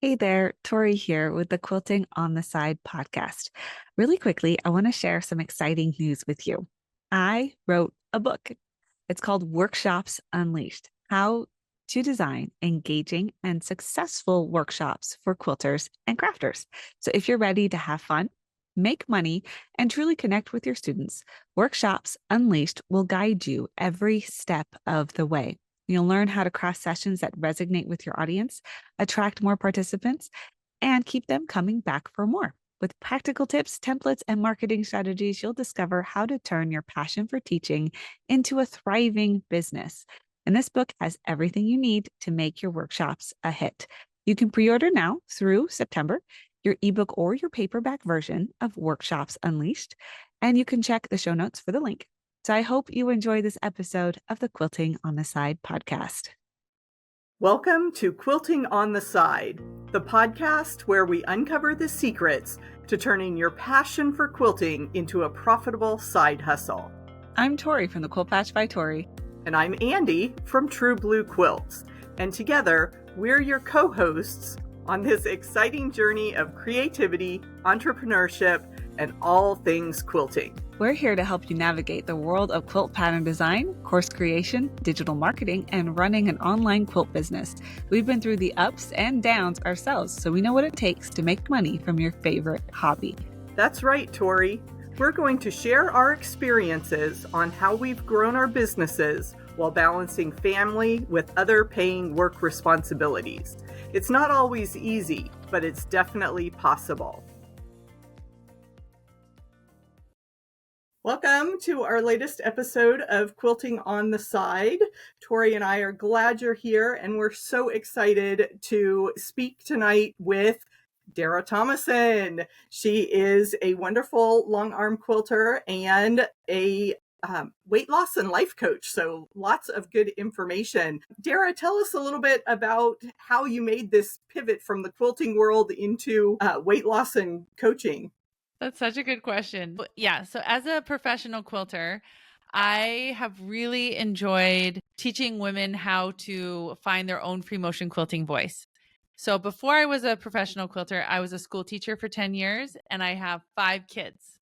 Hey there, Tori here with the Quilting on the Side podcast. Really quickly, I want to share some exciting news with you. I wrote a book. It's called Workshops Unleashed: How to Design Engaging and Successful Workshops for Quilters and Crafters. So if you're ready to have fun, make money, and truly connect with your students, Workshops Unleashed will guide you every step of the way. You'll learn how to craft sessions that resonate with your audience, attract more participants, and keep them coming back for more. With practical tips, templates, and marketing strategies, you'll discover how to turn your passion for teaching into a thriving business. And this book has everything you need to make your workshops a hit. You can pre order now through September your ebook or your paperback version of Workshops Unleashed, and you can check the show notes for the link. So I hope you enjoy this episode of the Quilting on the Side podcast. Welcome to Quilting on the Side, the podcast where we uncover the secrets to turning your passion for quilting into a profitable side hustle. I'm Tori from the Quilt Patch by Tori. And I'm Andi from True Blue Quilts. And together, we're your co-hosts on this exciting journey of creativity, entrepreneurship, and all things quilting. We're here to help you navigate the world of quilt pattern design, course creation, digital marketing, and running an online quilt business. We've been through the ups and downs ourselves, so we know what it takes to make money from your favorite hobby. That's right, Tori. We're going to share our experiences on how we've grown our businesses while balancing family with other paying work responsibilities. It's not always easy, but it's definitely possible. Welcome to our latest episode of Quilting on the Side. Tori and I are glad you're here, and we're so excited to speak tonight with Dara Thomason. She is a wonderful long arm quilter and a weight loss and life coach. So lots of good information. Dara, tell us a little bit about how you made this pivot from the quilting world into weight loss and coaching. That's such a good question. Yeah. So as a professional quilter, I have really enjoyed teaching women how to find their own free motion quilting voice. So before I was a professional quilter, I was a school teacher for 10 years and I have 5 kids.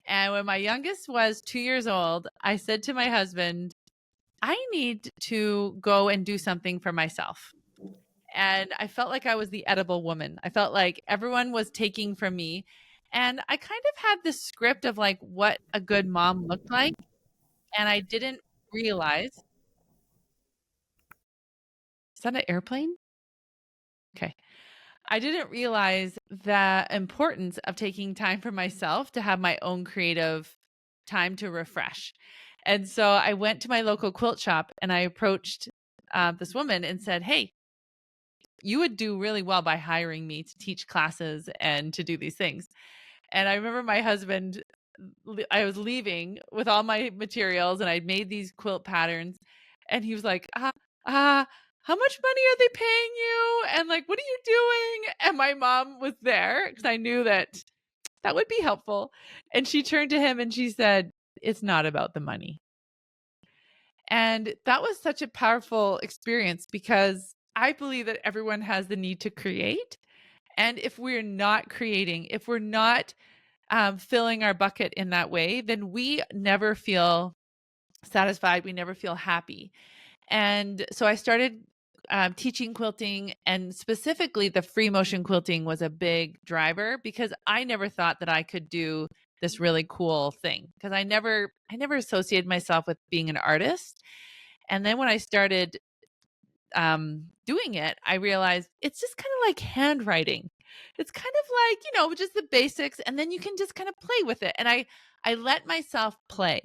And when my youngest was 2 years old, I said to my husband, I need to go and do something for myself. And I felt like I was the edible woman. I felt like everyone was taking from me. And I kind of had this script of like what a good mom looked like. And I didn't realize. Is that an airplane? Okay. I didn't realize the importance of taking time for myself to have my own creative time to refresh. And so I went to my local quilt shop and I approached this woman and said, hey, you would do really well by hiring me to teach classes and to do these things. And I remember my husband, I was leaving with all my materials and I'd made these quilt patterns. And he was like, how much money are they paying you? And like, what are you doing? And my mom was there because I knew that would be helpful. And she turned to him and she said, it's not about the money. And that was such a powerful experience because I believe that everyone has the need to create. And if we're not creating, if we're not filling our bucket in that way, then we never feel satisfied. We never feel happy. And so I started teaching quilting, and specifically the free motion quilting was a big driver because I never thought that I could do this really cool thing because I never associated myself with being an artist. And then when I started doing it, I realized it's just kind of like handwriting. It's kind of like, just the basics, and then you can just kind of play with it. And I let myself play.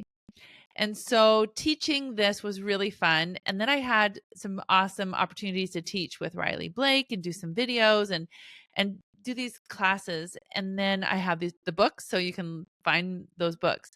And so teaching this was really fun. And then I had some awesome opportunities to teach with Riley Blake and do some videos and do these classes. And then I have the books, so you can find those books.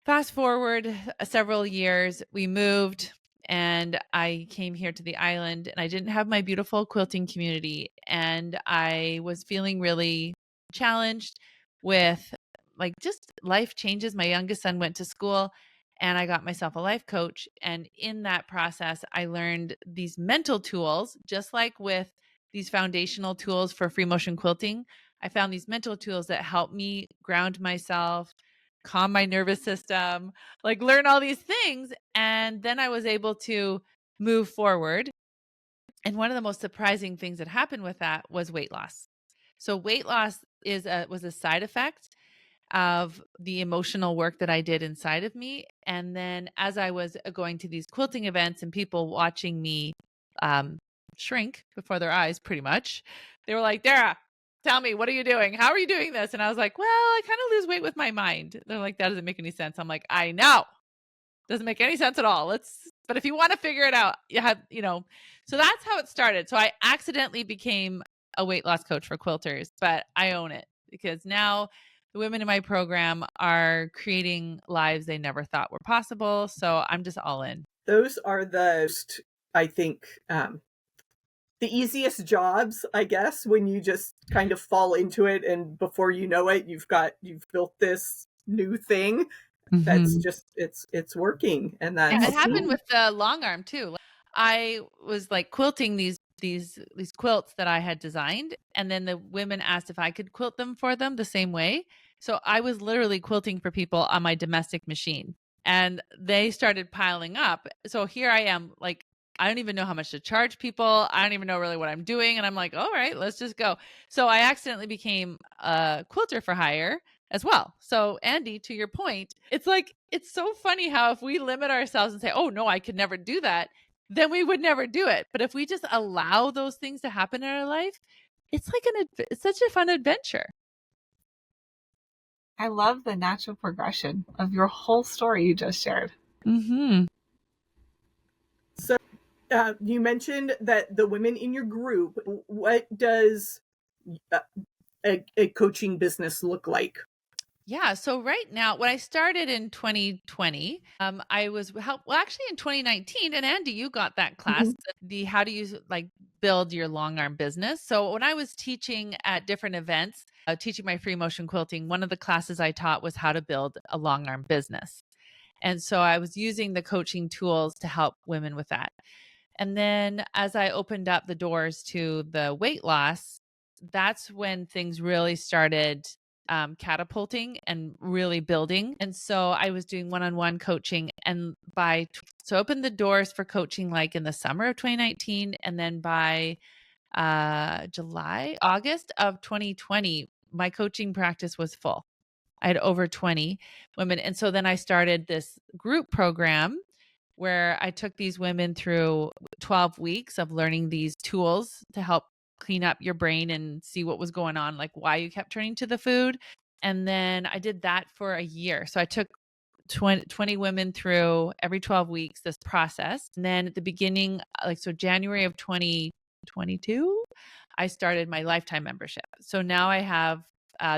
Fast forward several years, we moved and I came here to the island and I didn't have my beautiful quilting community. And I was feeling really challenged with like just life changes. My youngest son went to school and I got myself a life coach. And in that process, I learned these mental tools, just like with these foundational tools for free motion quilting, I found these mental tools that help me ground myself, calm my nervous system, like learn all these things. And then I was able to move forward. And one of the most surprising things that happened with that was weight loss. So weight loss was a side effect of the emotional work that I did inside of me. And then as I was going to these quilting events and people watching me um, shrink before their eyes, pretty much, they were like, Dara, tell me, what are you doing? How are you doing this? And I was like, well, I kind of lose weight with my mind. They're like, that doesn't make any sense. I'm like, I know. Doesn't make any sense at all. But if you want to figure it out, so that's how it started. So I accidentally became a weight loss coach for quilters, but I own it because now the women in my program are creating lives they never thought were possible. So I'm just all in. Those are I think, the easiest jobs, I guess, when you just kind of fall into it and before you know it, you've built this new thing that's just it's working. And Yeah, that's it happened with the long arm too. I was like quilting these quilts that I had designed, and then the women asked if I could quilt them for them the same way. So I was literally quilting for people on my domestic machine, and they started piling up. So here I am, like, I don't even know how much to charge people. I don't even know really what I'm doing. And I'm like, all right, let's just go. So I accidentally became a quilter for hire as well. So Andi, to your point, it's like, it's so funny how if we limit ourselves and say, oh no, I could never do that, then we would never do it. But if we just allow those things to happen in our life, it's like it's such a fun adventure. I love the natural progression of your whole story you just shared. So you mentioned that the women in your group, what does a coaching business look like? Yeah. So right now, when I started in 2020, I was actually in 2019, and Andi, you got that class, the how do you like build your long arm business. So when I was teaching at different events, teaching my free motion quilting, one of the classes I taught was how to build a long arm business. And so I was using the coaching tools to help women with that. And then as I opened up the doors to the weight loss, that's when things really started catapulting and really building. And so I was doing one-on-one coaching, and so opened the doors for coaching like in the summer of 2019, and then by August of 2020, my coaching practice was full. I had over 20 women. And so then I started this group program where I took these women through 12 weeks of learning these tools to help clean up your brain and see what was going on, like why you kept turning to the food. And then I did that for a year. So I took 20 women through every 12 weeks this process. And then at the beginning, January of 2022, I started my lifetime membership. So now I have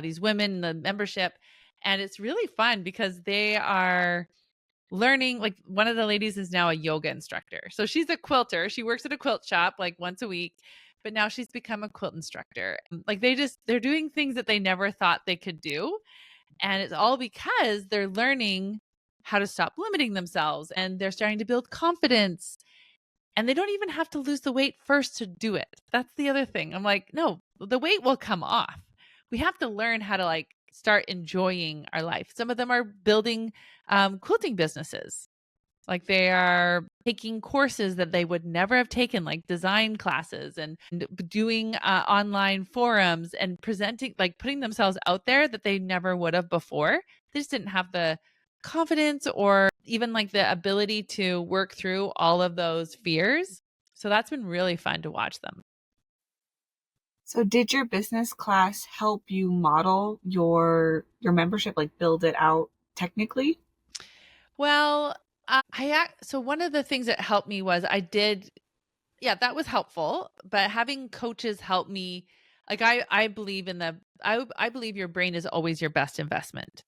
these women in the membership, and it's really fun because they are learning. Like, one of the ladies is now a yoga instructor. So she's a quilter. She works at a quilt shop like once a week, but now she's become a quilt instructor. Like, they're doing things that they never thought they could do. And it's all because they're learning how to stop limiting themselves, and they're starting to build confidence. And they don't even have to lose the weight first to do it. That's the other thing. I'm like, no, the weight will come off. We have to learn how to start enjoying our life. Some of them are building quilting businesses. Like, they are taking courses that they would never have taken, like design classes, and doing online forums and presenting, like putting themselves out there that they never would have before. They just didn't have the confidence or even like the ability to work through all of those fears. So that's been really fun to watch them. So did your business class help you model your membership, like build it out technically? Well, so one of the things that helped me was that was helpful, but having coaches help me, like I believe I believe your brain is always your best investment.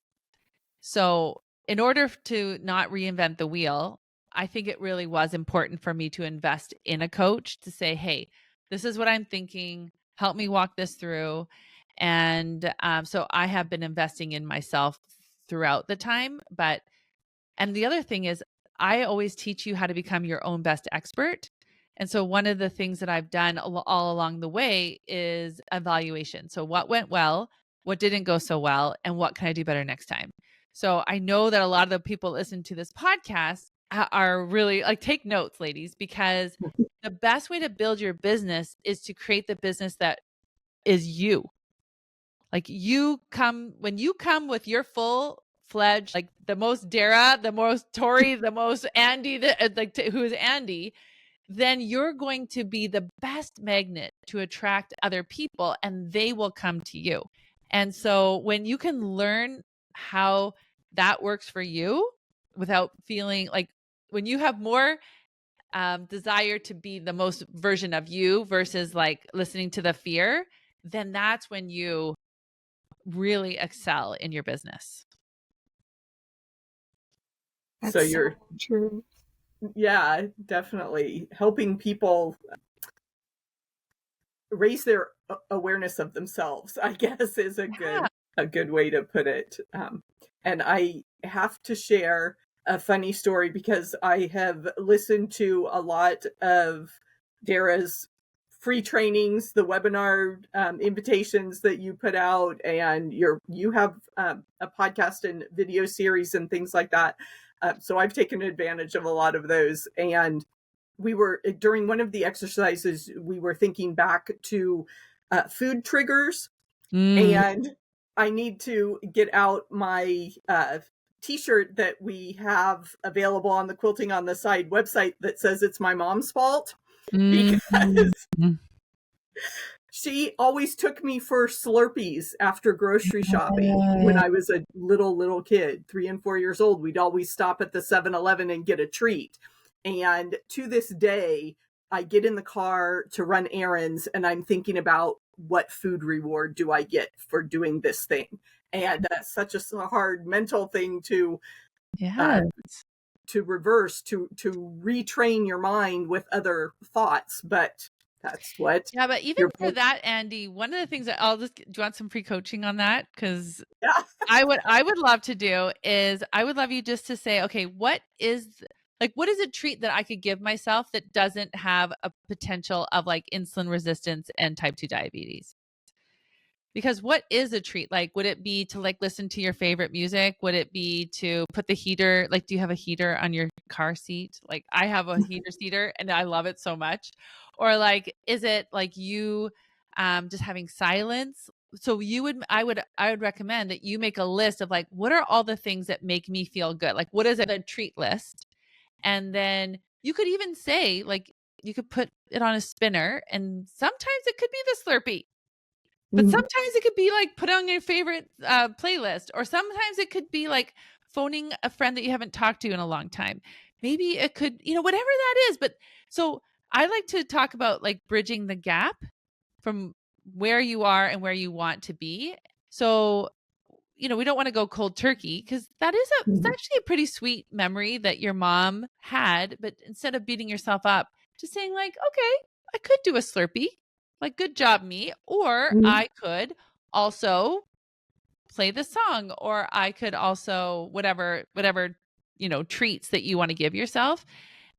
So in order to not reinvent the wheel, I think it really was important for me to invest in a coach to say, hey, this is what I'm thinking. Help me walk this through. And so I have been investing in myself throughout the time. And the other thing is, I always teach you how to become your own best expert. And so one of the things that I've done all along the way is evaluation. So what went well, what didn't go so well, and what can I do better next time? So I know that a lot of the people listen to this podcast are really like, take notes, ladies, because the best way to build your business is to create the business that is you. Like when you come with your full fledged, like the most Dara, the most Tori, the most Andi, who is Andi, then you're going to be the best magnet to attract other people and they will come to you. And so when you can learn how that works for you without feeling like, when you have more desire to be the most version of you versus like listening to the fear, then that's when you really excel in your business. So you're true. Yeah, definitely helping people raise their awareness of themselves, I guess, is a good way to put it. And I have to share a funny story because I have listened to a lot of Dara's free trainings, the webinar invitations that you put out, and you have a podcast and video series and things like that. So I've taken advantage of a lot of those. And we were, during one of the exercises, we were thinking back to food triggers. And I need to get out my t-shirt that we have available on the Quilting on the Side website that says it's my mom's fault. Because she always took me for Slurpees after grocery shopping when I was a little kid, 3 and 4 years old. We'd always stop at the 7-Eleven and get a treat. And to this day, I get in the car to run errands and I'm thinking about what food reward do I get for doing this thing. And that's such a hard mental thing to reverse, to retrain your mind with other thoughts. But that's what. Yeah, but even for that, Andi, one of the things that do you want some free coaching on that? Because I would love to do is I would love you just to say, okay, what is a treat that I could give myself that doesn't have a potential of like insulin resistance and type 2 diabetes? Because what is a treat? Like, would it be to like listen to your favorite music? Would it be to put the heater? Like, do you have a heater on your car seat? Like, I have a heater and I love it so much. Or like, is it like you just having silence? So I would recommend that you make a list of like, what are all the things that make me feel good? Like, what is a treat list? And then you could even say, like, you could put it on a spinner, and sometimes it could be the Slurpee. But sometimes it could be like put on your favorite playlist, or sometimes it could be like phoning a friend that you haven't talked to in a long time. Maybe it could, whatever that is. But so I like to talk about like bridging the gap from where you are and where you want to be. So, we don't want to go cold turkey because that is it's actually a pretty sweet memory that your mom had. But instead of beating yourself up, just saying like, okay, I could do a Slurpee. Like, good job, me. Or I could also play the song, or I could also whatever, treats that you want to give yourself.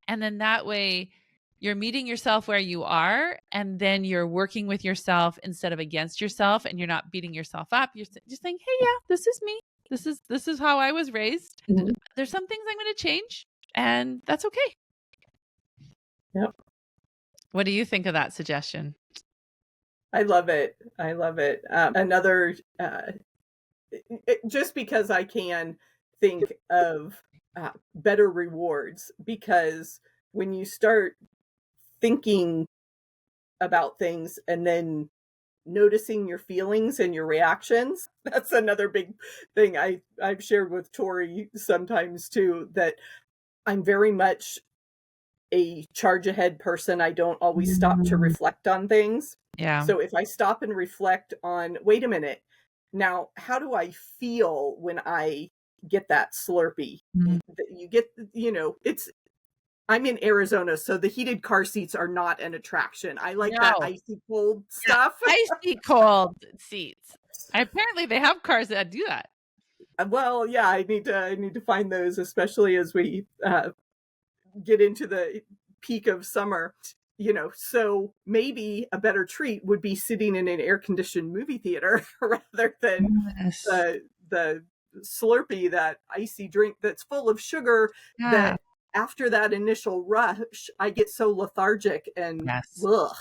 And then that way you're meeting yourself where you are, and then you're working with yourself instead of against yourself, and you're not beating yourself up. You're just saying, hey, yeah, this is me. This is how I was raised. There's some things I'm going to change, and that's okay. Yep. What do you think of that suggestion? I love it. Another, just because I can think of better rewards, because when you start thinking about things and then noticing your feelings and your reactions, that's another big thing I've shared with Tori sometimes too, that I'm very much a charge ahead person. I don't always stop to reflect on things. Yeah. So if I stop and reflect on, wait a minute, now how do I feel when I get that Slurpee? You get, I'm in Arizona, so the heated car seats are not an attraction. I like that icy cold stuff. Icy cold seats. Apparently they have cars that do that. Well, yeah, I need to find those, especially as we get into the peak of summer. So maybe a better treat would be sitting in an air-conditioned movie theater rather than Yes. the Slurpee, that icy drink that's full of sugar, Yeah. that after that initial rush, I get so lethargic and Yes. ugh,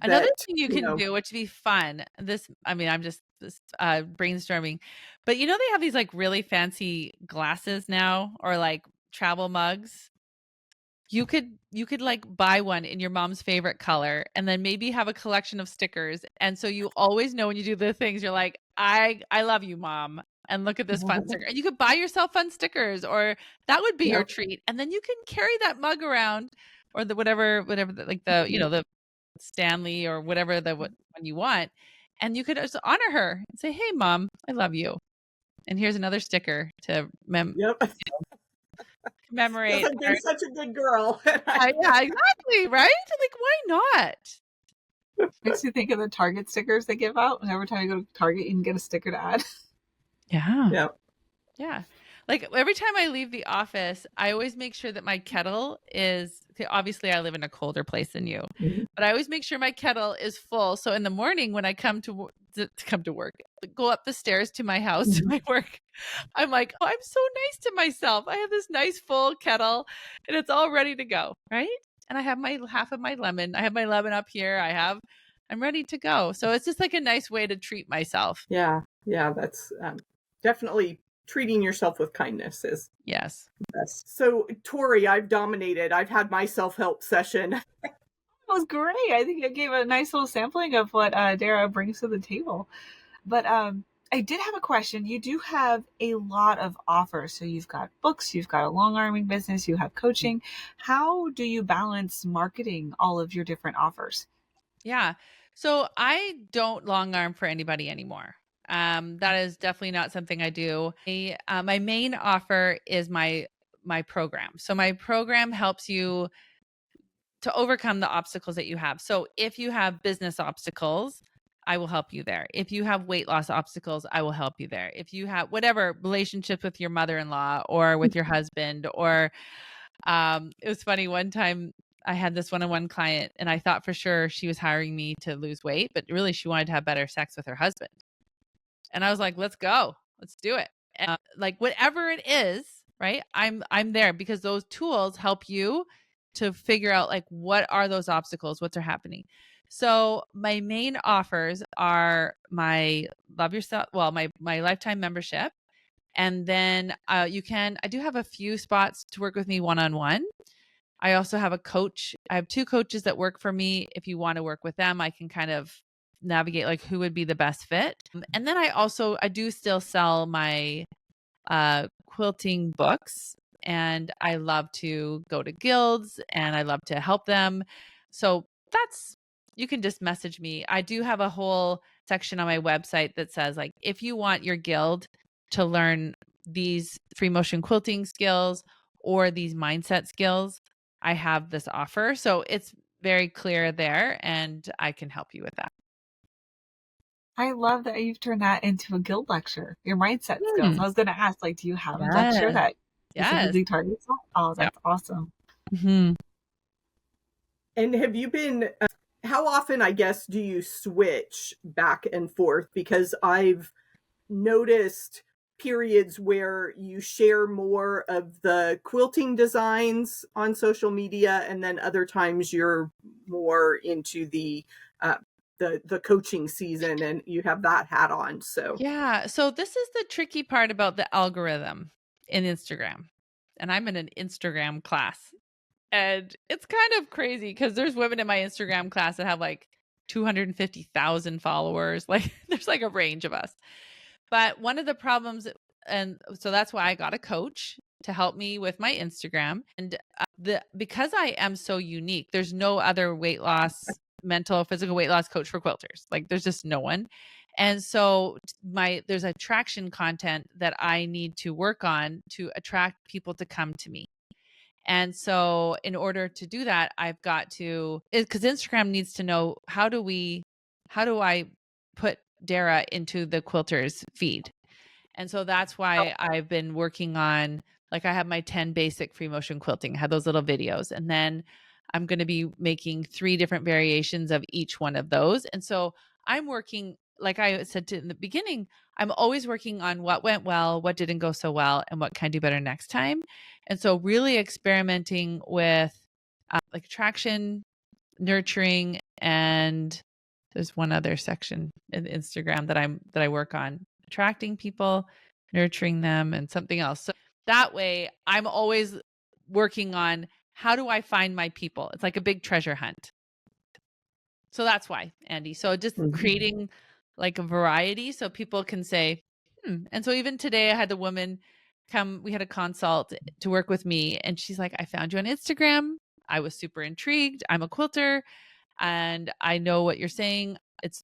Another that, thing you can do, which would be fun, I'm just brainstorming, but they have these like really fancy glasses now, or like travel mugs. You could like buy one in your mom's favorite color, and then maybe have a collection of stickers. And so you always know when you do the things, you're like, I love you, mom. And look at this fun sticker. And you could buy yourself fun stickers, or that would be your Yep. treat. And then you can carry that mug around, or the whatever, like the Stanley, or whatever one you want. And you could just honor her and say, "Hey, mom, I love you. And here's another sticker to Yep. Because commemorate I've our." been such a good girl. Yeah, exactly, right? Like, why not? Makes me think of the Target stickers they give out. And every time you go to Target, you can get a sticker to add. Yeah. Yep. Yeah. Like every time I leave the office, I always make sure that my kettle is okay, obviously I live in a colder place than you, Mhm. but I always make sure my kettle is full. So in the morning when I to come to work, go up the stairs to my house to my work, I'm like, oh, I'm so nice to myself. I have this nice full kettle and it's all ready to go, right? And I have my half of my lemon. I have my lemon up here. I'm ready to go. So it's just like a nice way to treat myself. Yeah. Yeah. That's definitely treating yourself with kindness is Yes. best. So, Tori, I've dominated. I've had my self-help session. That was great. I think it gave a nice little sampling of what Dara brings to the table. But I did have a question. You do have a lot of offers. So you've got books, you've got a long arming business, you have coaching. How do you balance marketing all of your different offers? Yeah. So I don't long arm for anybody anymore. That is definitely not something I do. My main offer is my program. So my program helps you to overcome the obstacles that you have. So if you have business obstacles, I will help you there. If you have weight loss obstacles, I will help you there. If you have whatever relationship with your mother-in-law or with your husband, or it was funny one time I had this one-on-one client and I thought for sure she was hiring me to lose weight, but really she wanted to have better sex with her husband. And I was like, let's go. Let's do it. And, like whatever it is, right? I'm there because those tools help you to figure out like what are those obstacles, what's are happening. So my main offers are my love yourself, well, my lifetime membership. And then I do have a few spots to work with me one-on-one. I also have a coach. I have two coaches that work for me. If you want to work with them, I can kind of navigate like who would be the best fit. And then I do still sell my quilting books, and I love to go to guilds and I love to help them. So you can just message me. I do have a whole section on my website that says like, if you want your guild to learn these free motion quilting skills or these mindset skills, I have this offer. So it's very clear there, and I can help you with that. I love that you've turned that into a guild lecture, your mindset skills. Mm. I was going to ask, like, do you have a lecture Yes. that Yes. specifically targets that? Oh, Yeah. that's awesome. Mm-hmm. And have you been, how often, I guess, do you switch back and forth? Because I've noticed periods where you share more of the quilting designs on social media, and then other times you're more into the coaching season and you have that hat on. So Yeah. So this is the tricky part about the algorithm in Instagram. And I'm in an Instagram class. And it's kind of crazy because there's women in my Instagram class that have like 250,000 followers. Like there's like a range of us. But one of the problems, and so that's why I got a coach to help me with my Instagram. And because I am so unique, there's no other weight loss, mental, physical weight loss coach for quilters. Like there's just no one. And so there's attraction content that I need to work on to attract people to come to me. And so in order to do that, I've got to, because Instagram needs to know how do I put Dara into the quilters feed. And so that's why I've been working on, like I have my 10 basic free motion quilting, I have those little videos. And then I'm going to be making 3 different variations of each one of those. And so I'm working, like I said in the beginning, I'm always working on what went well, what didn't go so well, and what can I do better next time. And so really experimenting with like attraction, nurturing, and there's one other section in Instagram that I work on: attracting people, nurturing them, and something else. So that way I'm always working on, how do I find my people? It's like a big treasure hunt. So that's why, Andi. So just creating like a variety so people can say, And so even today I had the woman come, we had a consult to work with me, and she's like, I found you on Instagram. I was super intrigued. I'm a quilter and I know what you're saying. It's,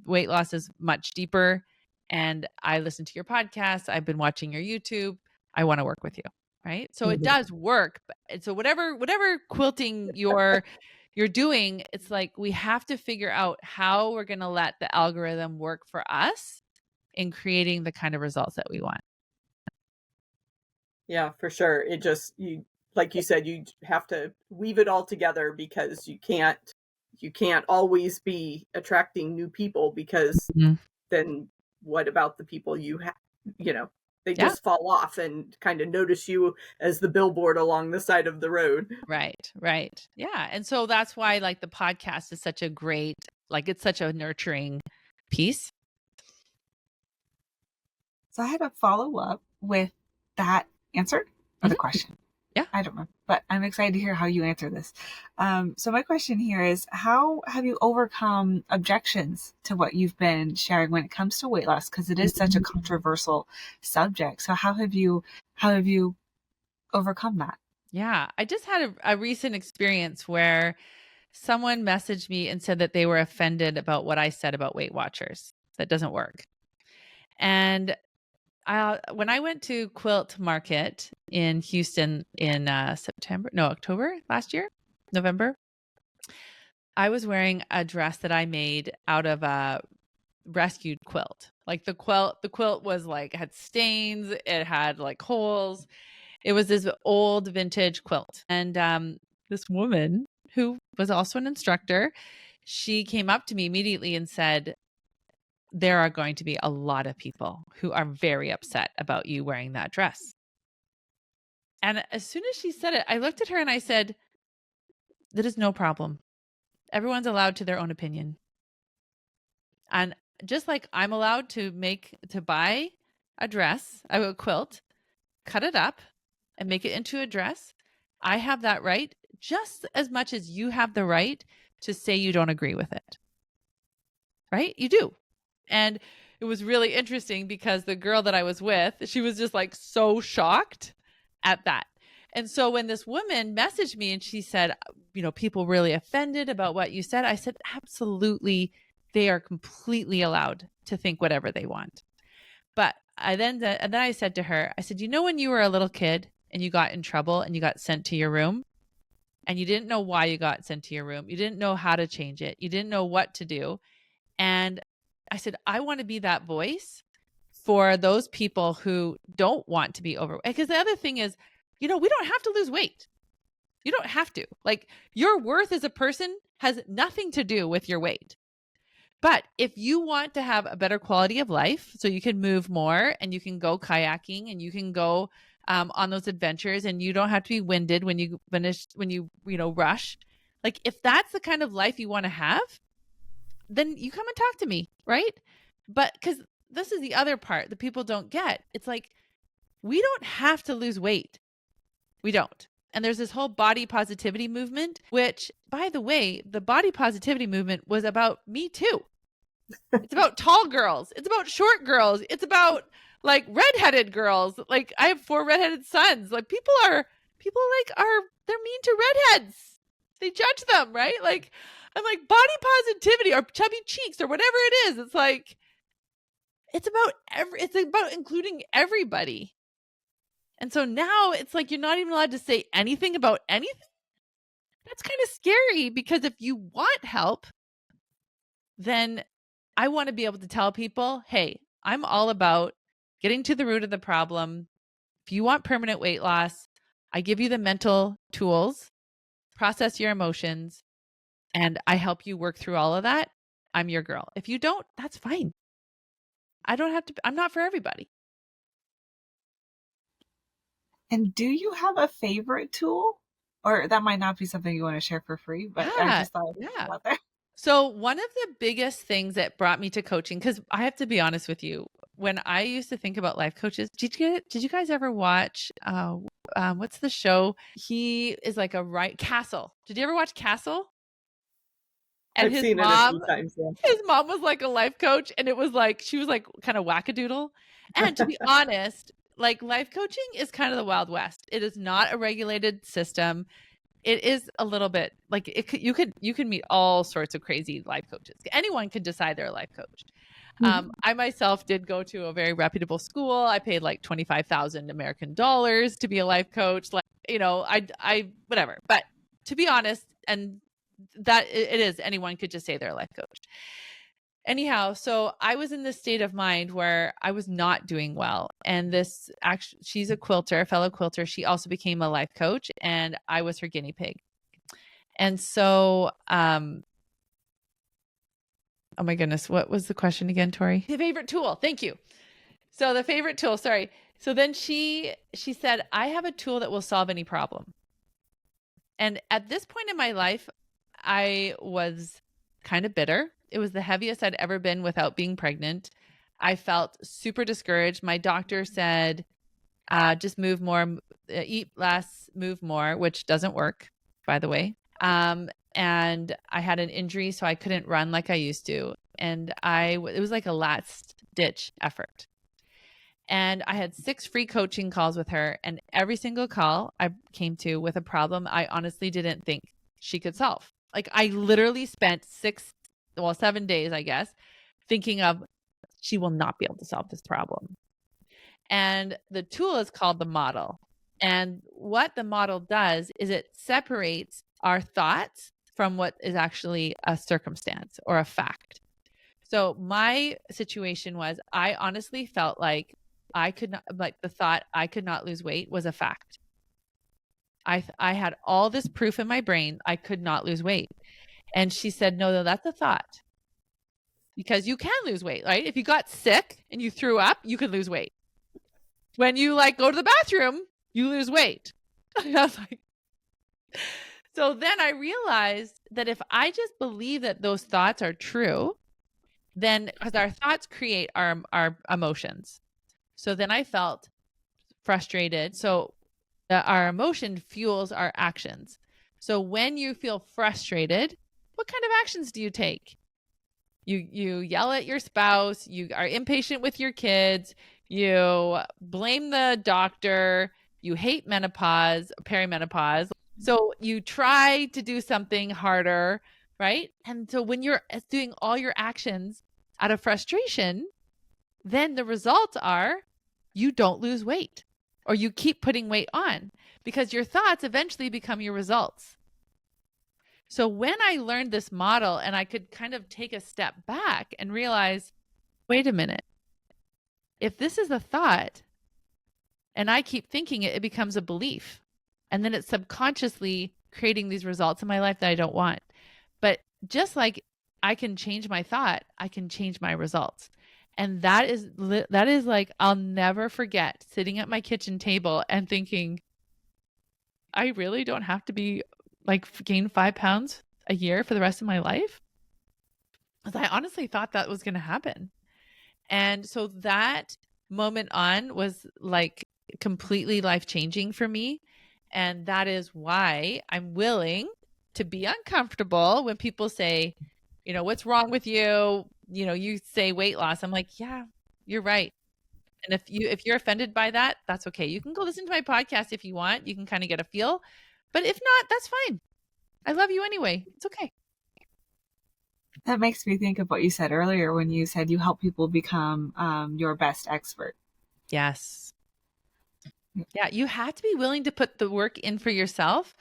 weight loss is much deeper. And I listen to your podcast. I've been watching your YouTube. I want to work with you. Right. So it does work. And so whatever quilting you're doing, it's like we have to figure out how we're going to let the algorithm work for us in creating the kind of results that we want. Yeah, for sure. It just, like you said, you have to weave it all together, because you can't always be attracting new people, because then what about the people you have, they just fall off and kind of notice you as the billboard along the side of the road. Right. Yeah. And so that's why like the podcast is such a great, like it's such a nurturing piece. So I had a follow up with that answer or the question. Yeah. I don't know, but I'm excited to hear how you answer this. So my question here is, how have you overcome objections to what you've been sharing when it comes to weight loss? Because it is such a controversial subject. So how have you overcome that? Yeah. I just had a recent experience where someone messaged me and said that they were offended about what I said about Weight Watchers. That doesn't work. And when I went to Quilt Market in Houston in October last year, November, I was wearing a dress that I made out of a rescued quilt. Like the quilt was like, had stains, it had like holes. It was this old vintage quilt. And this woman who was also an instructor, she came up to me immediately and said, there are going to be a lot of people who are very upset about you wearing that dress. And as soon as she said it, I looked at her and I said, that is no problem. Everyone's allowed to their own opinion. And just like I'm allowed to buy a dress, a quilt, cut it up and make it into a dress, I have that right just as much as you have the right to say you don't agree with it. Right? You do. And it was really interesting because the girl that I was with, she was just like so shocked at that. And so when this woman messaged me and she said, people really offended about what you said, I said, absolutely, they are completely allowed to think whatever they want. But then I said to her, I said, when you were a little kid and you got in trouble and you got sent to your room and you didn't know why you got sent to your room, you didn't know how to change it, you didn't know what to do. And I said, I want to be that voice for those people who don't want to be overweight. Because the other thing is, we don't have to lose weight. You don't have to. Like, your worth as a person has nothing to do with your weight. But if you want to have a better quality of life, so you can move more and you can go kayaking and you can go on those adventures and you don't have to be winded when you finish, when you rush. Like, if that's the kind of life you want to have, then you come and talk to me, right? But because this is the other part that people don't get. It's like, we don't have to lose weight. We don't. And there's this whole body positivity movement, which, by the way, the body positivity movement was about me too. It's about tall girls. It's about short girls. It's about like redheaded girls. Like, I have 4 redheaded sons. Like, people are they're mean to redheads. They judge them, right? Like, I'm like, body positivity or chubby cheeks or whatever it is. It's like, it's about including everybody. And so now it's like, you're not even allowed to say anything about anything. That's kind of scary, because if you want help, then I want to be able to tell people, hey, I'm all about getting to the root of the problem. If you want permanent weight loss, I give you the mental tools process your emotions, and I help you work through all of that, I'm your girl. If you don't, that's fine. I'm not for everybody. And do you have a favorite tool? Or that might not be something you want to share for free, but I just thought I'd put it out there. So one of the biggest things that brought me to coaching, because I have to be honest with you, when I used to think about life coaches, did you guys ever watch what's the show? He is like Castle. Did you ever watch Castle? And I've seen it a few times. Yeah. His mom was like a life coach, and it was like she was like kind of wackadoodle. And to be honest, like life coaching is kind of the Wild West. It is not a regulated system. It is a little bit like you could meet all sorts of crazy life coaches. Anyone can decide they're a life coach. I myself did go to a very reputable school. I paid like 25,000 American dollars to be a life coach. Like, I whatever. But to be honest, and that it is, anyone could just say they're a life coach. Anyhow, so I was in this state of mind where I was not doing well. And she's a quilter, a fellow quilter. She also became a life coach, and I was her guinea pig. And so, oh my goodness, what was the question again, Tori? The favorite tool. Thank you. So the favorite tool, sorry. So then she said, I have a tool that will solve any problem. And at this point in my life, I was kind of bitter. It was the heaviest I'd ever been without being pregnant. I felt super discouraged. My doctor said, just move more, eat less, move more, which doesn't work, by the way. And I had an injury, so I couldn't run like I used to. And it was like a last ditch effort. And I had 6 free coaching calls with her. And every single call I came to with a problem I honestly didn't think she could solve. Like I literally spent 7 days, I guess, thinking of she will not be able to solve this problem. And the tool is called the model. And what the model does is it separates our thoughts from what is actually a circumstance or a fact. So my situation was, I honestly felt like the thought I could not lose weight was a fact. I had all this proof in my brain I could not lose weight. And she said, no, that's a thought. Because you can lose weight, right? If you got sick and you threw up, you could lose weight. When you go to the bathroom, you lose weight. I was like, so then I realized that if I just believe that those thoughts are true, then because our thoughts create our emotions. So then I felt frustrated. So our emotion fuels our actions. So when you feel frustrated, what kind of actions do you take? You yell at your spouse, you are impatient with your kids, you blame the doctor, you hate menopause, perimenopause. So you try to do something harder, right? And so when you're doing all your actions out of frustration, then the results are you don't lose weight or you keep putting weight on because your thoughts eventually become your results. So when I learned this model and I could kind of take a step back and realize, wait a minute, if this is a thought and I keep thinking it, it becomes a belief. And then it's subconsciously creating these results in my life that I don't want. But just like I can change my thought, I can change my results. And that is like, I'll never forget sitting at my kitchen table and thinking, I really don't have to be gain 5 pounds a year for the rest of my life. Because I honestly thought that was going to happen. And so that moment on was completely life-changing for me. And that is why I'm willing to be uncomfortable when people say, what's wrong with you? You say weight loss. I'm like, yeah, you're right. And if you're offended by that, that's okay. You can go listen to my podcast if you want. You can kind of get a feel. But if not, that's fine. I love you anyway. It's okay. That makes me think of what you said earlier when you said you help people become your best expert. Yes. Yeah, you have to be willing to put the work in for yourself.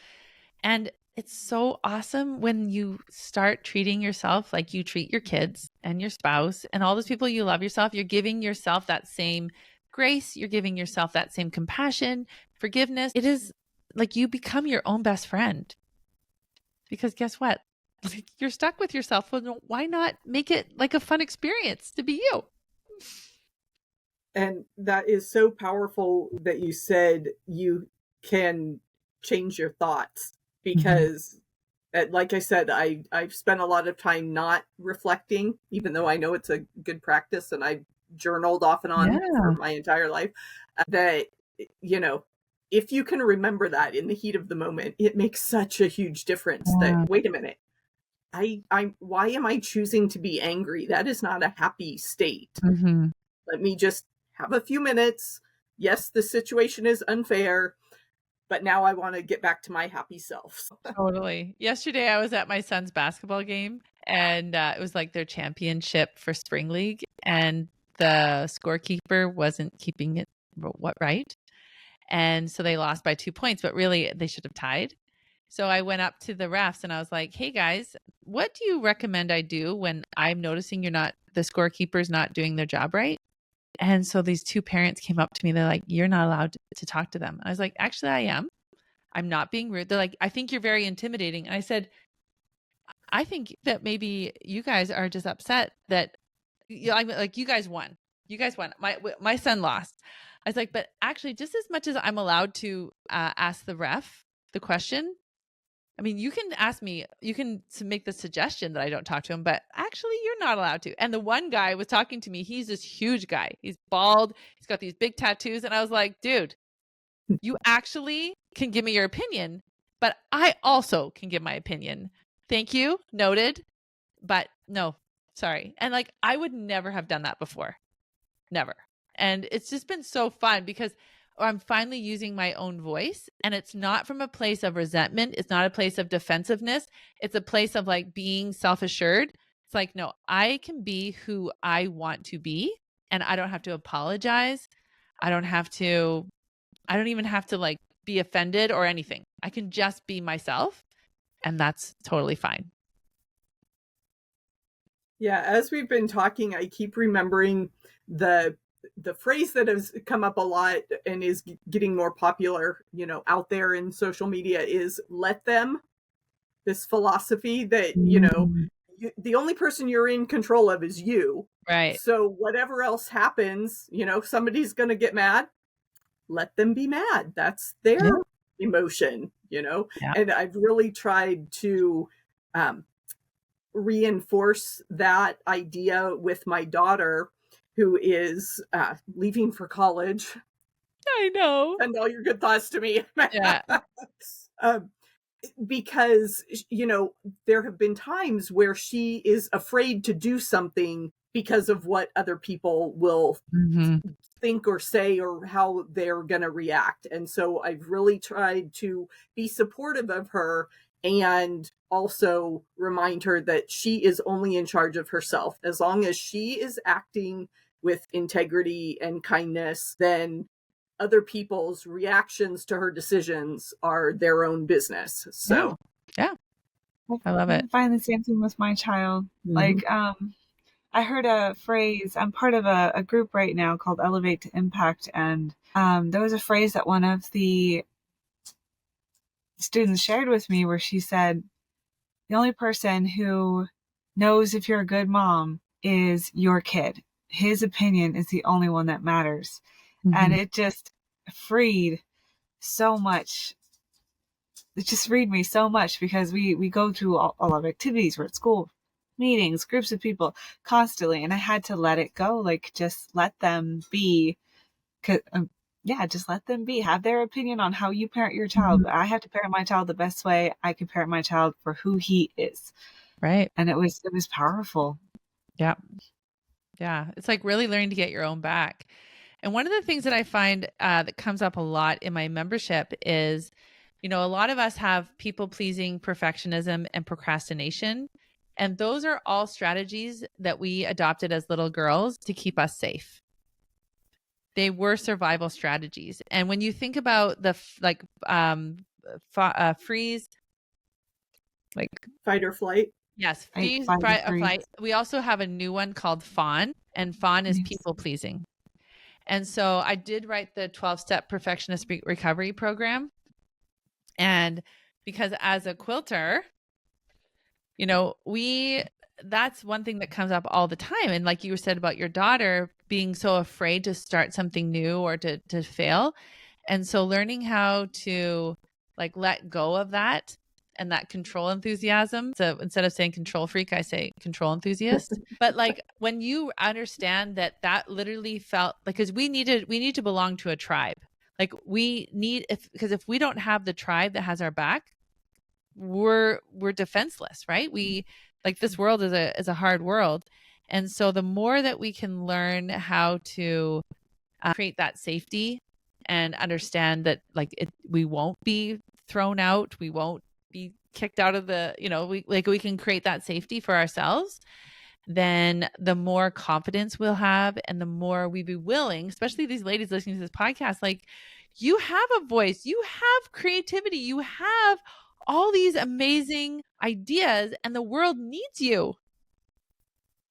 And it's so awesome when you start treating yourself like you treat your kids and your spouse and all those people you love yourself. You're giving yourself that same grace. You're giving yourself that same compassion, forgiveness. It is like you become your own best friend. because guess what? You're stuck with yourself. Well, why not make it like a fun experience to be you? And that is so powerful that you said you can change your thoughts, because like I said, I've spent a lot of time not reflecting, even though I know it's a good practice, and I've journaled off and on for my entire life. That, if you can remember that in the heat of the moment, it makes such a huge difference. That, wait a minute, why am I choosing to be angry? That is not a happy state. Let me just have a few minutes. Yes, the situation is unfair, but now I want to get back to my happy self. Totally. Yesterday, I was at my son's basketball game, and it was like their championship for spring league, and the scorekeeper wasn't keeping it right. And so they lost by 2 points, but really they should have tied. So I went up to the refs and I was like, hey guys, what do you recommend I do when I'm noticing the scorekeeper's not doing their job right? And so these two parents came up to me. They're like, you're not allowed to talk to them. I was like, actually, I am. I'm not being rude. They're like, I think you're very intimidating. And I said, I think that maybe you guys are just upset that I'm like, you guys won. You guys won. My son lost. I was like, but actually, just as much as I'm allowed to ask the ref the question, I mean, you can ask me, you can make the suggestion that I don't talk to him, but actually you're not allowed to. And the one guy was talking to me. He's this huge guy. He's bald. He's got these big tattoos. And I was like, dude, you actually can give me your opinion, but I also can give my opinion. Thank you. Noted. But no, sorry. And like, I would never have done that before. Never. And it's just been so fun because I'm finally using my own voice, and it's not from a place of resentment. It's not a place of defensiveness. It's a place of like being self-assured. It's like, no, I can be who I want to be, and I don't have to apologize. I don't even have to like be offended or anything. I can just be myself, and that's totally fine. Yeah, as we've been talking, I keep remembering the phrase that has come up a lot and is getting more popular, out there in social media, is let them. This philosophy that, the only person you're in control of is you. Right. So whatever else happens, somebody's going to get mad. Let them be mad. That's their emotion, Yeah. And I've really tried to reinforce that idea with my daughter, who is leaving for college. I know. Send all your good thoughts to me. Yeah. Because, there have been times where she is afraid to do something because of what other people will think or say or how they're going to react. And so I've really tried to be supportive of her and also remind her that she is only in charge of herself. As long as she is acting with integrity and kindness, then other people's reactions to her decisions are their own business. So, yeah. I love it. I find the same thing with my child. Like, I heard a phrase, I'm part of a group right now called Elevate to Impact. And there was a phrase that one of the students shared with me where she said, the only person who knows if you're a good mom is your kid. His opinion is the only one that matters. And it just freed so much. It just freed me so much because we go through a lot of activities. We're at school, meetings, groups of people constantly. And I had to let it go. Like, just let them be. Just let them be. Have their opinion on how you parent your child. But I have to parent my child the best way I can parent my child for who he is. Right. And it was powerful. Yeah. Yeah. It's like really learning to get your own back. And one of the things that I find that comes up a lot in my membership is, a lot of us have people-pleasing, perfectionism, and procrastination. And those are all strategies that we adopted as little girls to keep us safe. They were survival strategies. And when you think about the freeze, like fight or flight. Yes, freeze, fight or flight. We also have a new one called fawn, and fawn is people-pleasing. And so I did write the 12-step perfectionist recovery program. And because as a quilter, That's one thing that comes up all the time. And like you said about your daughter being so afraid to start something new or to fail. And so learning how to like let go of that and that control enthusiasm. So instead of saying control freak, I say control enthusiast. But like when you understand that literally felt like, because we need to belong to a tribe. Like because if we don't have the tribe that has our back, we're defenseless, right? This world is a hard world. And so the more that we can learn how to create that safety and understand that we won't be thrown out, we won't be kicked out of we can create that safety for ourselves, then the more confidence we'll have and the more we be willing, especially these ladies listening to this podcast, like you have a voice, you have creativity, you have all these amazing ideas and the world needs you.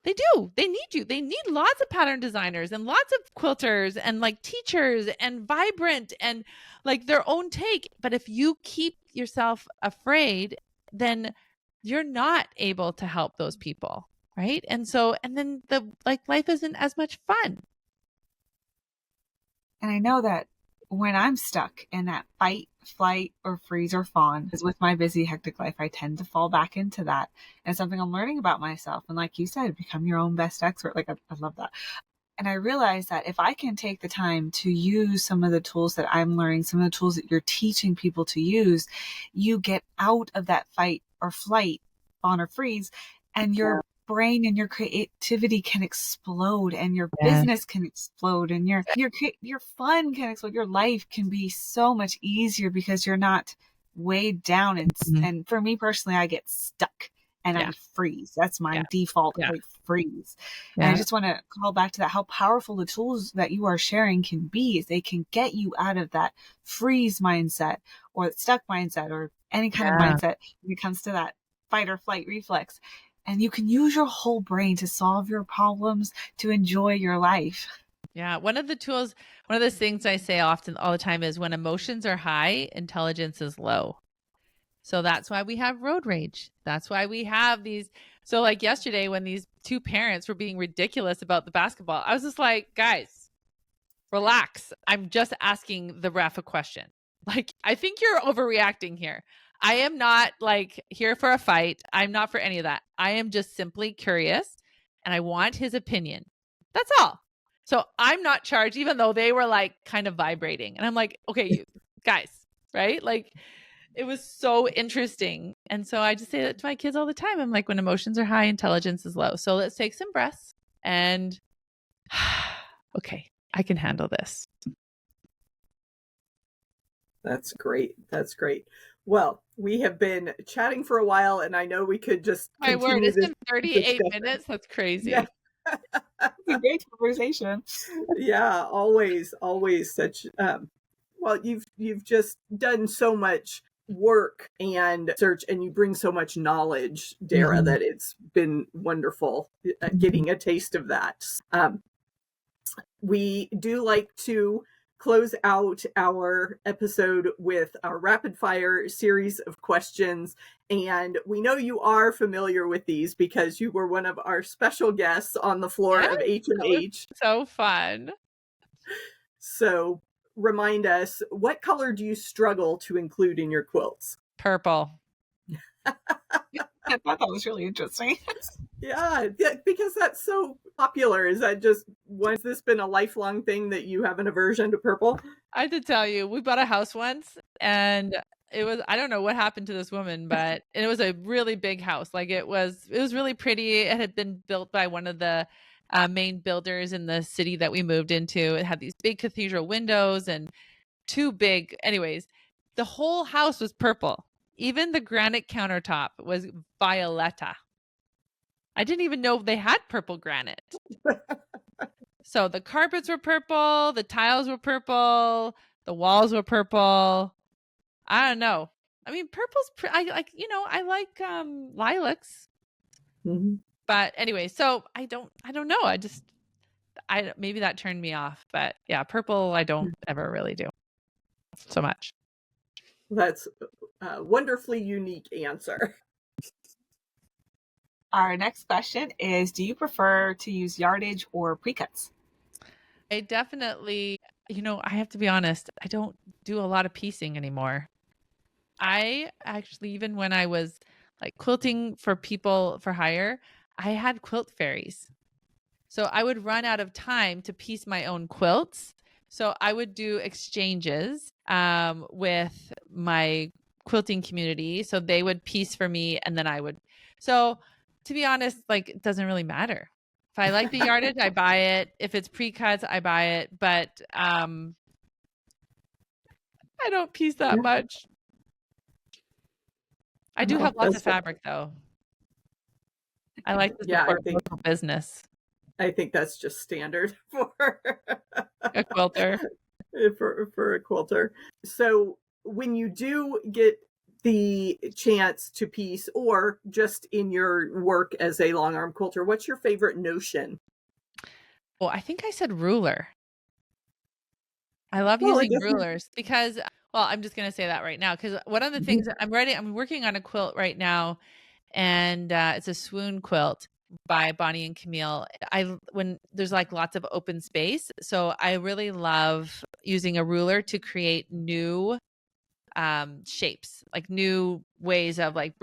They do. They need you. They need lots of pattern designers and lots of quilters and like teachers and vibrant and like their own take. But if you keep yourself afraid, then you're not able to help those people. Right. And then life isn't as much fun. And I know that when I'm stuck in that fight, flight, or freeze or fawn, because with my busy, hectic life, I tend to fall back into that. And it's something I'm learning about myself. And like you said, become your own best expert. Like, I love that. And I realize that if I can take the time to use some of the tools that I'm learning, some of the tools that you're teaching people to use, you get out of that fight or flight, fawn or freeze, and your brain and your creativity can explode, and your business can explode, and your fun can explode. Your life can be so much easier because you're not weighed down. And for me personally, I get stuck and I freeze. That's my default. I freeze. And I just want to call back to that, how powerful the tools that you are sharing can be. Is they can get you out of that freeze mindset or stuck mindset or any kind of mindset when it comes to that fight or flight reflex. And you can use your whole brain to solve your problems, to enjoy your life. Yeah. One of the things I say often all the time is when emotions are high, intelligence is low. So that's why we have road rage. That's why we have these. So like yesterday when these two parents were being ridiculous about the basketball, I was just like, guys, relax. I'm just asking the ref a question. Like, I think you're overreacting here. I am not like here for a fight. I'm not for any of that. I am just simply curious and I want his opinion. That's all. So I'm not charged, even though they were like kind of vibrating. And I'm like, okay, you guys, right? Like it was so interesting. And so I just say that to my kids all the time. I'm like, when emotions are high, intelligence is low. So let's take some breaths and okay, I can handle this. That's great. That's great. Well, we have been chatting for a while, and I know we could just my word, it's been 38 minutes. That's crazy. Yeah. It's a great conversation. Yeah, always such. Well, you've just done so much work and search, and you bring so much knowledge, Dara, that it's been wonderful getting a taste of that. We do like to close out our episode with our rapid fire series of questions. And we know you are familiar with these because you were one of our special guests on the floor of H&H. So fun. So remind us, what color do you struggle to include in your quilts? Purple. I thought that was really interesting. Yeah, because that's so popular. Is that just, has this been a lifelong thing that you have an aversion to purple? I had to tell you, we bought a house once and it was, I don't know what happened to this woman, but it was a really big house. Like it was really pretty. It had been built by one of the main builders in the city that we moved into. It had these big cathedral windows and two big, anyways, the whole house was purple. Even the granite countertop was violetta. I didn't even know they had purple granite. So the carpets were purple, the tiles were purple, the walls were purple. I don't know. I mean, purple's I like lilacs. Mm-hmm. But anyway, so I don't know. Maybe that turned me off. But yeah, purple I don't ever really do so much. That's a wonderfully unique answer. Our next question is, do you prefer to use yardage or pre-cuts? I definitely, I have to be honest, I don't do a lot of piecing anymore. I actually, even when I was like quilting for people for hire, I had quilt fairies. So I would run out of time to piece my own quilts. So I would do exchanges with my quilting community. So they would piece for me and then I would. So to be honest, like it doesn't really matter. If I like the yardage, I buy it. If it's pre-cuts, I buy it. But I don't piece that much. I do have lots of fabric though. I like to support local business. I think that's just standard for a quilter. for a quilter. So when you do get the chance to piece, or just in your work as a long arm quilter, what's your favorite notion? Well, I think I said ruler. I love using rulers because, well, I'm just going to say that right now because one of the things I'm working on a quilt right now, and it's a swoon quilt by Bonnie and Camille. When there's like lots of open space, so I really love using a ruler to create new shapes, like new ways of like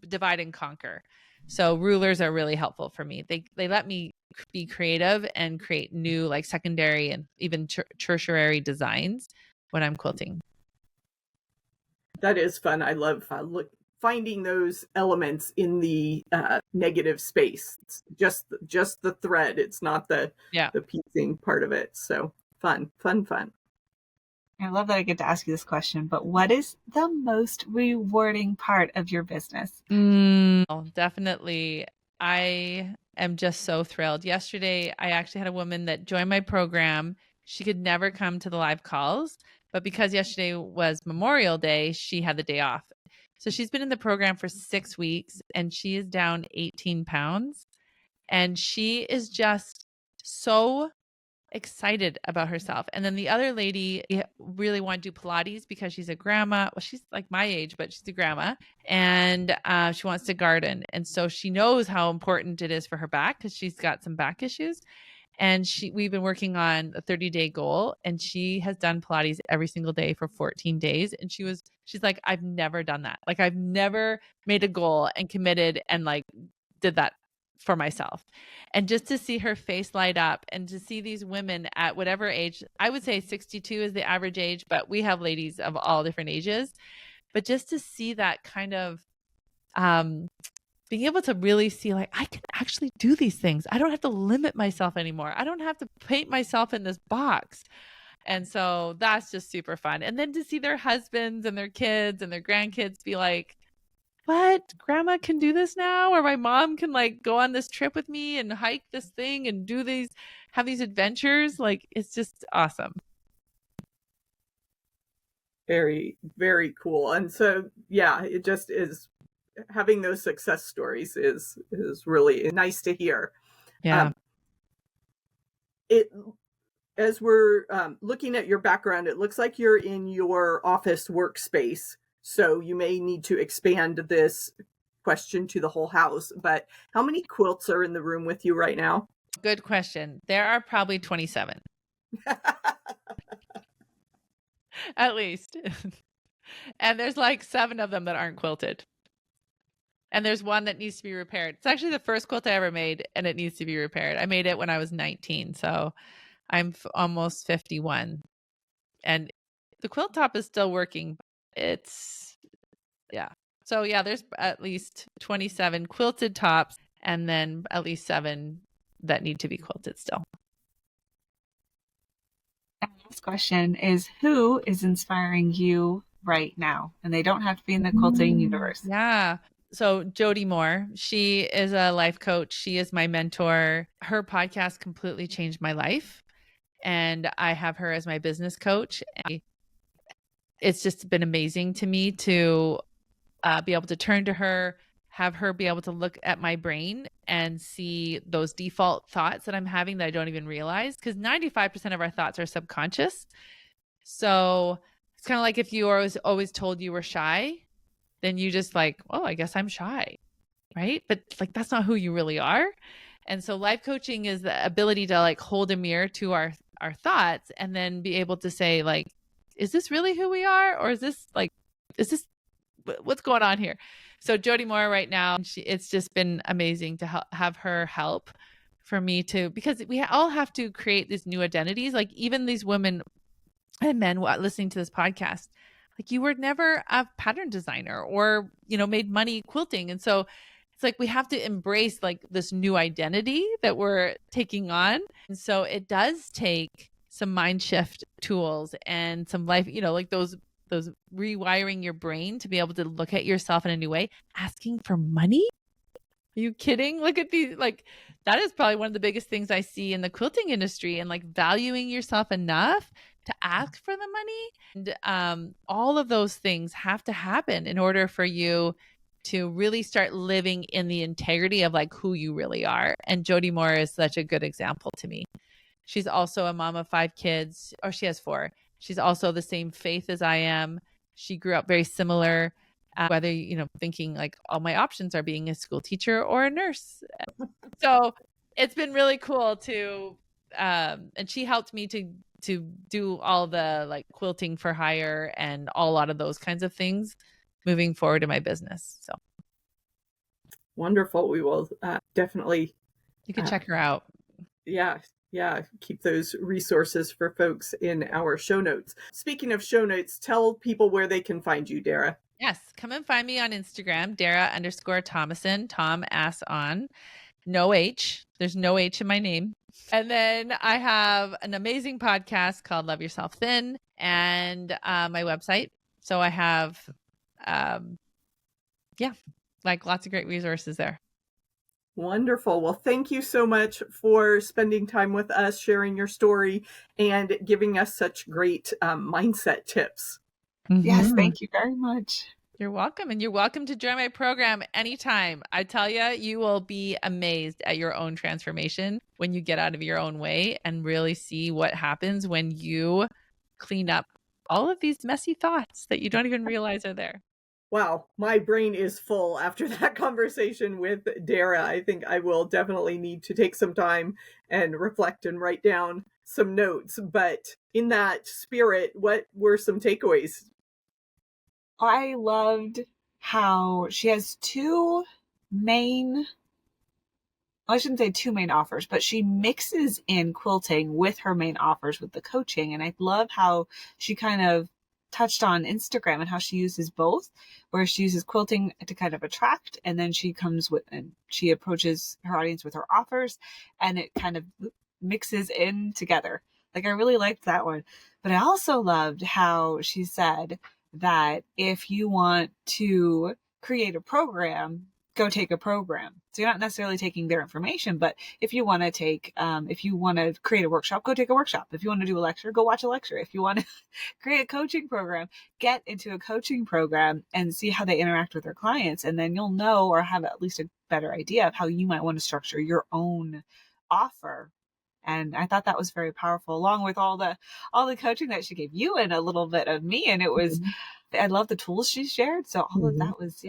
divide and conquer. So rulers are really helpful for me. They let me be creative and create new like secondary and even tertiary designs when I'm quilting. That is fun. I love finding those elements in the negative space. It's just the thread. It's not the piecing part of it. So fun. I love that I get to ask you this question, but what is the most rewarding part of your business? Definitely. I am just so thrilled. Yesterday, I actually had a woman that joined my program. She could never come to the live calls, but because yesterday was Memorial Day, she had the day off. So she's been in the program for 6 weeks and she is down 18 pounds. And she is just so excited about herself. And then the other lady really wanted to do Pilates because she's a grandma. Well, she's like my age, but she's a grandma, and she wants to garden. And so she knows how important it is for her back because she's got some back issues. And we've been working on a 30-day goal, and she has done Pilates every single day for 14 days. And she's like, I've never done that. Like I've never made a goal and committed and like did that for myself. And just to see her face light up and to see these women at whatever age, I would say 62 is the average age, but we have ladies of all different ages. But just to see that kind of being able to really see like, I can actually do these things. I don't have to limit myself anymore. I don't have to paint myself in this box. And so that's just super fun. And then to see their husbands and their kids and their grandkids be like, what? Grandma can do this now? Or my mom can like go on this trip with me and hike this thing and have these adventures. Like, it's just awesome. Very, very cool. And so, yeah, it just is, having those success stories is really nice to hear. Yeah. As we're looking at your background, it looks like you're in your office workspace. So you may need to expand this question to the whole house, but how many quilts are in the room with you right now? Good question. There are probably 27. At least. And there's like 7 of them that aren't quilted. And there's one that needs to be repaired. It's actually the first quilt I ever made, and it needs to be repaired. I made it when I was 19, so I'm almost 51. And the quilt top is still working. So yeah, there's at least 27 quilted tops and then at least 7 that need to be quilted still. This question is, who is inspiring you right now? And they don't have to be in the quilting universe. Yeah. So Jody Moore, she is a life coach. She is my mentor. Her podcast completely changed my life. And I have her as my business coach. It's just been amazing to me to be able to turn to her, have her be able to look at my brain and see those default thoughts that I'm having that I don't even realize, because 95% of our thoughts are subconscious. So it's kind of like if you were always told you were shy, then you just like, oh, I guess I'm shy. right? But like, that's not who you really are. And so life coaching is the ability to like hold a mirror to our thoughts and then be able to say like, is this really who we are? Or is this what's going on here? So Jody Moore right now, it's just been amazing to have her help for me to, because we all have to create these new identities. Like even these women and men listening to this podcast, like you were never a pattern designer or, made money quilting. And so it's like we have to embrace like this new identity that we're taking on. And so it does take some mind shift tools and some life, like those rewiring your brain to be able to look at yourself in a new way. Asking for money? Are you kidding? Look at these, like that is probably one of the biggest things I see in the quilting industry, and like valuing yourself enough to ask for the money. And all of those things have to happen in order for you to really start living in the integrity of like who you really are. And Jody Moore is such a good example to me. She's also a mom of 5 kids, or she has 4. She's also the same faith as I am. She grew up very similar, whether, thinking like all my options are being a school teacher or a nurse. So it's been really cool to, and she helped me to do all the like quilting for hire and a lot of those kinds of things moving forward in my business. So wonderful. We will definitely. You can check her out. Yeah. Keep those resources for folks in our show notes. Speaking of show notes, tell people where they can find you, Dara. Yes. Come and find me on Instagram, Dara_Tomasson, Tom ass on. No H. There's no H in my name. And then I have an amazing podcast called Love Yourself Thin, and my website. So I have, like lots of great resources there. Wonderful. Well, thank you so much for spending time with us, sharing your story, and giving us such great mindset tips. Mm-hmm. Yes, thank you very much. You're welcome. And you're welcome to join my program anytime. I tell you, you will be amazed at your own transformation when you get out of your own way and really see what happens when you clean up all of these messy thoughts that you don't even realize are there. Wow, my brain is full after that conversation with Dara. I think I will definitely need to take some time and reflect and write down some notes. But in that spirit, what were some takeaways? I loved how she has 2 main, I shouldn't say 2 main offers, but she mixes in quilting with her main offers with the coaching. And I love how she kind of touched on Instagram and how she uses both, where she uses quilting to kind of attract, and then she comes with, and she approaches her audience with her offers, and it kind of mixes in together. Like I really liked that one. But I also loved how she said that if you want to create a program, go take a program. So you're not necessarily taking their information, but if you want to create a workshop, go take a workshop. If you want to do a lecture, go watch a lecture. If you want to create a coaching program, get into a coaching program and see how they interact with their clients. And then you'll know, or have at least a better idea of how you might want to structure your own offer. And I thought that was very powerful, along with all the coaching that she gave you and a little bit of me. And it was, I love the tools she shared. So all of that was,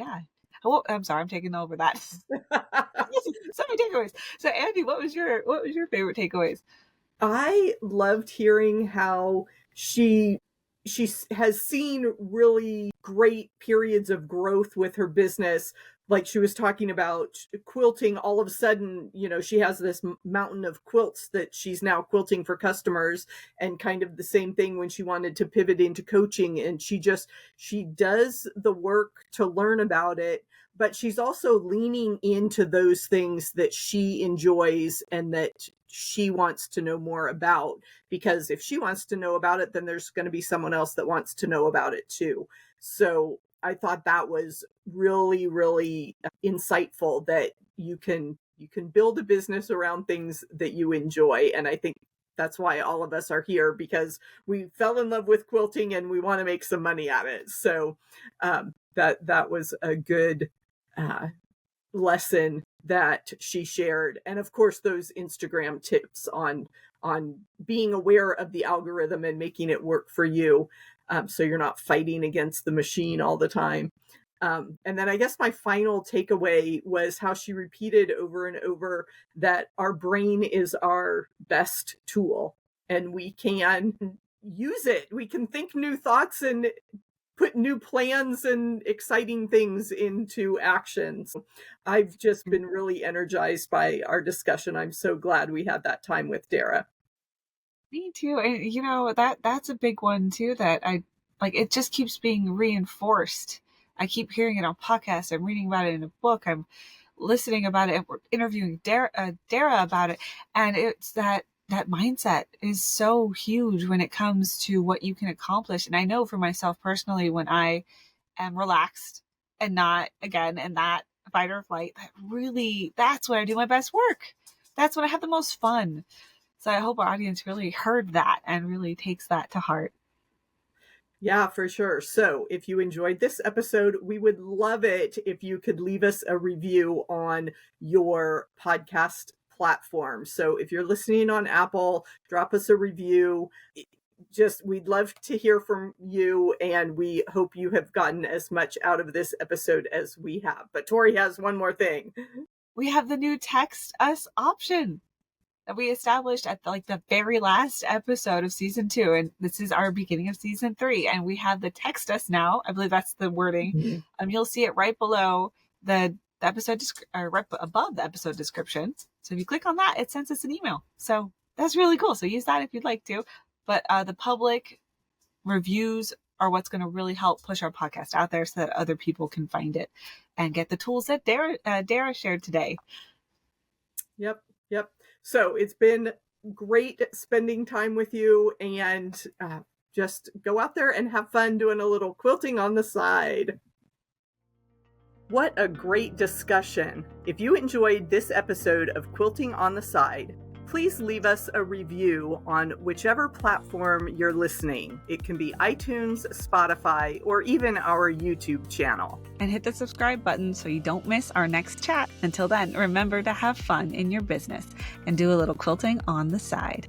Oh, I'm sorry, I'm taking over that. So many takeaways. So Andi, what was your favorite takeaways? I loved hearing how she has seen really great periods of growth with her business. Like she was talking about quilting, all of a sudden, she has this mountain of quilts that she's now quilting for customers, and kind of the same thing when she wanted to pivot into coaching. And she does the work to learn about it, but she's also leaning into those things that she enjoys and that she wants to know more about, because if she wants to know about it, then there's going to be someone else that wants to know about it too. So I thought that was really, really insightful, that you can build a business around things that you enjoy. And I think that's why all of us are here, because we fell in love with quilting and we want to make some money at it. So that was a good lesson that she shared. And of course, those Instagram tips on being aware of the algorithm and making it work for you, so you're not fighting against the machine all the time. And then I guess my final takeaway was how she repeated over and over that our brain is our best tool and we can use it. We can think new thoughts and put new plans and exciting things into actions. I've just been really energized by our discussion. I'm so glad we had that time with Dara. Me too. And that's a big one too, that I like, it just keeps being reinforced. I keep hearing it on podcasts. I'm reading about it in a book. I'm listening about it. We're interviewing Dara about it. And it's that mindset is so huge when it comes to what you can accomplish. And I know for myself personally, when I am relaxed and not again in that fight or flight, that's when I do my best work. That's when I have the most fun. So I hope our audience really heard that and really takes that to heart. Yeah, for sure. So if you enjoyed this episode, we would love it if you could leave us a review on your podcast platform. So if you're listening on Apple, drop us a review. We'd love to hear from you, and we hope you have gotten as much out of this episode as we have. But Tori has one more thing. We have the new text us option that we established at the very last episode of season 2. And this is our beginning of season 3. And we have the text us now. I believe that's the wording. Mm-hmm. You'll see it right below the episode, or right above the episode description. So if you click on that, it sends us an email. So that's really cool. So use that if you'd like to. But the public reviews are what's going to really help push our podcast out there so that other people can find it and get the tools that Dara shared today. Yep. So it's been great spending time with you, and just go out there and have fun doing a little quilting on the side. What a great discussion. If you enjoyed this episode of Quilting on the Side, please leave us a review on whichever platform you're listening. It can be iTunes, Spotify, or even our YouTube channel. And hit the subscribe button so you don't miss our next chat. Until then, remember to have fun in your business and do a little quilting on the side.